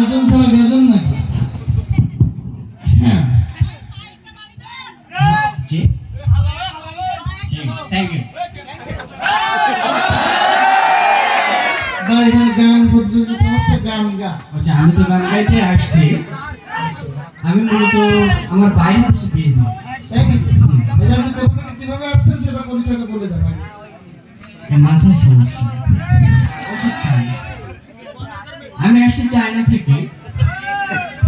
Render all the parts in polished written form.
ওজন ছাড়া গেছেন নাকি? হ্যাঁ জি থ্যাংক ইউ। ভাই এখানে গান প্রতিযোগিতা হচ্ছে, গান গা। আচ্ছা আমি তো গান গাইতে আসছি। আমি মূলত আমার বাইরে দেশে বিজনেস। তাই নাকি? এই আপনি কোথা থেকে কিভাবে আসছেন সেটা পরিচয়টা বলে দেন আগে। মাথায় সমস্যা, ওষুধ খাই। আমি আসছি চায়না থেকে।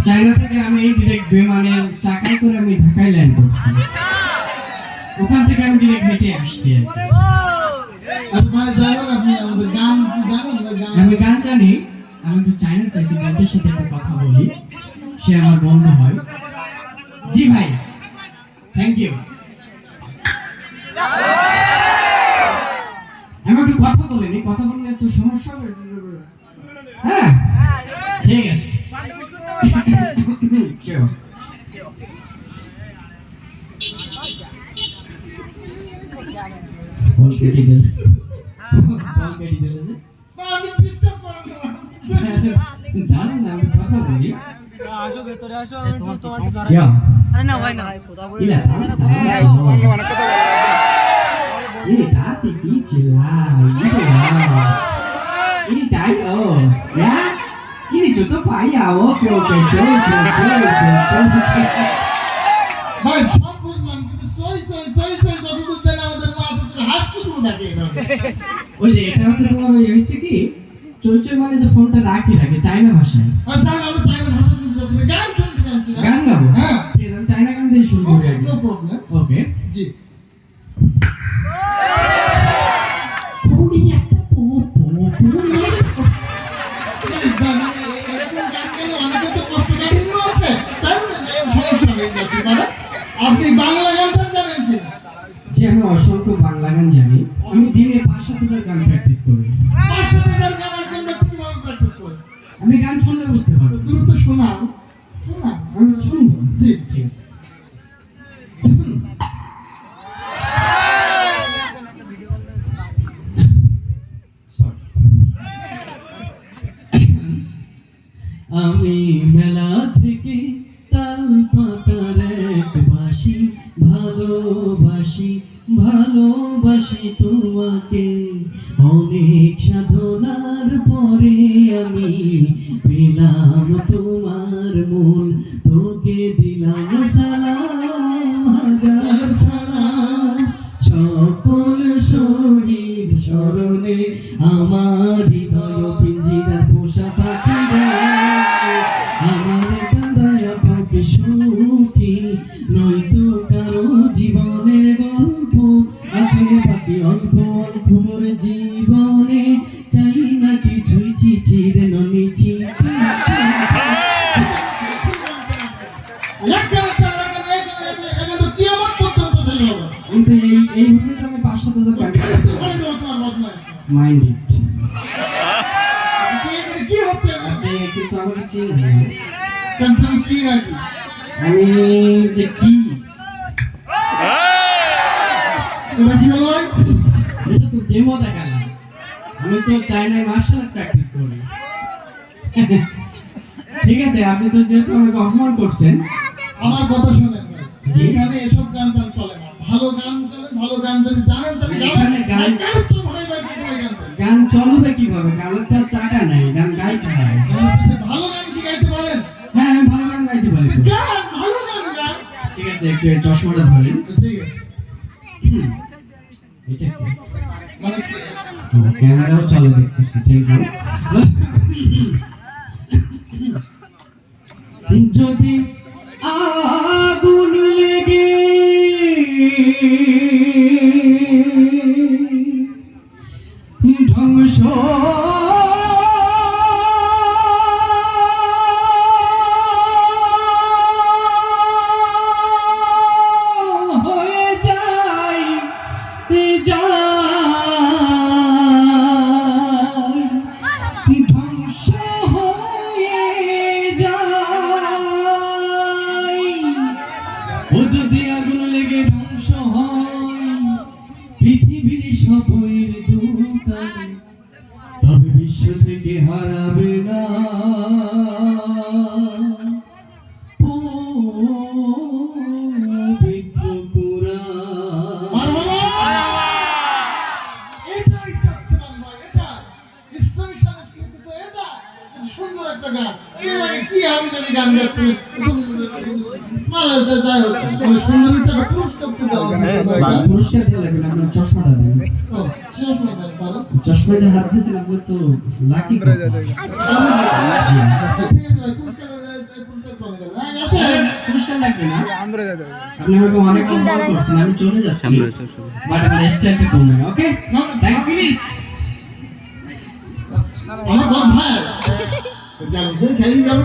চায়না থেকে আমি এই ডিরেক্ট বিমানের চাকায় করে আমি ঢাকায় ল্যান্ড করছি। ওখান থেকে আমি ডিরেক্ট হেঁটে আসছি আর কি। আচ্ছা ভাই যাই হোক, আপনি আমাদের গান কি জানেন? গান আমি গান জানি। আমি একটু চায়নার প্রেসিডেন্টের সাথে একটু কথা বলি, সে আমার বন্ধু হয়। জি ভাই, থ্যাংক ইউ। আমি একটু কথা বলিনি, কথা বললে তো সমস্যা হবে। হ্যাঁ ঠিক আছে। কেউ বল কেটে দিল, বল কেটে দিল যে বা আমি ডিস্টার্ব করব না। দাঁড়ান না, আমি কথা বলি। আসো ভেতরে আসো, আমি তোমার ইয়া না ভাই না কথা বলি ইলা অনেক কথা বলি। ini tadi kecil lah, ini lah, ini tayo, ya, ini contoh payah, oke, ভাই সব বুঝলাম, কিন্তু সই সই সই সই যতদূর দেন আমাদের মাছ আছে হাসপাতাল ডাকে না। ওই যে এটা হচ্ছে তোমার ওই হচ্ছে কি চলচল মানে যে ফোনটা রাখি চাইনা ভাষায়। আচ্ছা আমরা চাইনা ভাষা শুনতে যাচ্ছি না, গান শুনতে যাচ্ছি না। গান গাবো? হ্যাঁ ঠিক আছে, আমি চাইনা গান দিয়ে শুরু করি আগে। No problem. ওকে। জি আপনি বাংলা গানটা জানেন কি? যে আমি অসংখ্য বাংলা গান জানি। আমি দিনে 5-7 গান প্র্যাকটিস করি। 5,000 গান একজন ব্যক্তি কিভাবে প্র্যাকটিস করে? আমি গান শুনলে বুঝতে পারবো। দ্রুত শোনান, শোনান। আমি শুনবো। জি ঠিক আছে। আমি মেলা থেকে তাল পাতার এক বাসি, ভালোবাসি ভালোবাসি তোমাকে। অনেক সাধনার পরে আমি পেলাম তোমার মন, তোকে দিলাম সালাম, হাজার সালাম। সকল শহীদ স্মরণে আমার হৃদয় পিঞ্জিরা পোষা পাখিরা, আমার কাঁদায় পাখি সুখী, নয়তো কারো জীবনের গল্প আছে বাকি অল্প অল্প করে জীবনে, চাই না কিছুই চিচিরে ননিচি। কিন্তু এই ভূমিতে আমি 5-7 গান মাইন্ড কি হচ্ছে? আপনি কিন্তু আমাকে চিনেন না। তুমি কি রাখি? আমি যে কি এটা কি হলো? এটা তো ডেমো দেখালাম। আমি তো চাইনায় মার্শাল আর্ট প্র্যাকটিস করি। ঠিক আছে, আপনি তো যেহেতু আমাকে অপমান করছেন, আমার কথা শুনেন ভাই। জি। এখানে এসব গান টান চলে না। ভালো গান চলে, ভালো গান যদি জানেন তাহলে এখানে গান তো ভাই ভাই কি করে গান চলে? গান চলবে কিভাবে? গানের তো আর চাকা নাই, গান গাইতে হয়। ভালো গান কি গাইতে পারেন? হ্যাঁ আমি ভালো গান গাইতে পারি তো। গান ভালো গান গান। ঠিক আছে, একটু এই চশমাটা ধরেন। ঠিক আছে। এটা কি? মানে ক্যামেরাও চলে দেখতেছি, থ্যাংক ইউ। যদি আগুন লেগে ধ্বংস হয়ে যায়, ধ্বংস হয়ে যায়, ও যদি আগুন লেগে ধ্বংস হয় পৃথিবীর সবইর দোকান, তবে বিশ্ব থেকে হারাবে না। একটা গান এই মানে কি আমি জানি গান গাচ্ছিলেন মারা যাই হোক সুন্দরী হিসাবে পুরস্কার তো দেওয়া হবে। পুরস্কার দিয়ে লাগবে না, আপনার চশমাটা দেন। ও শেষ না দেন পারো চশমাটা হাত দিয়েছেন আপনি তো লাকি ঠিক আছে পুরস্কার করে দেন আচ্ছা পুরস্কার লাগবে না, আমরা যাই আপনি আমাকে অনেক অপমান করছেন, আমি চলে যাচ্ছি বাট আমার স্টাইলটা কমবে না। Okay thank you please. আমার ভাই যাবো খেলি যাবো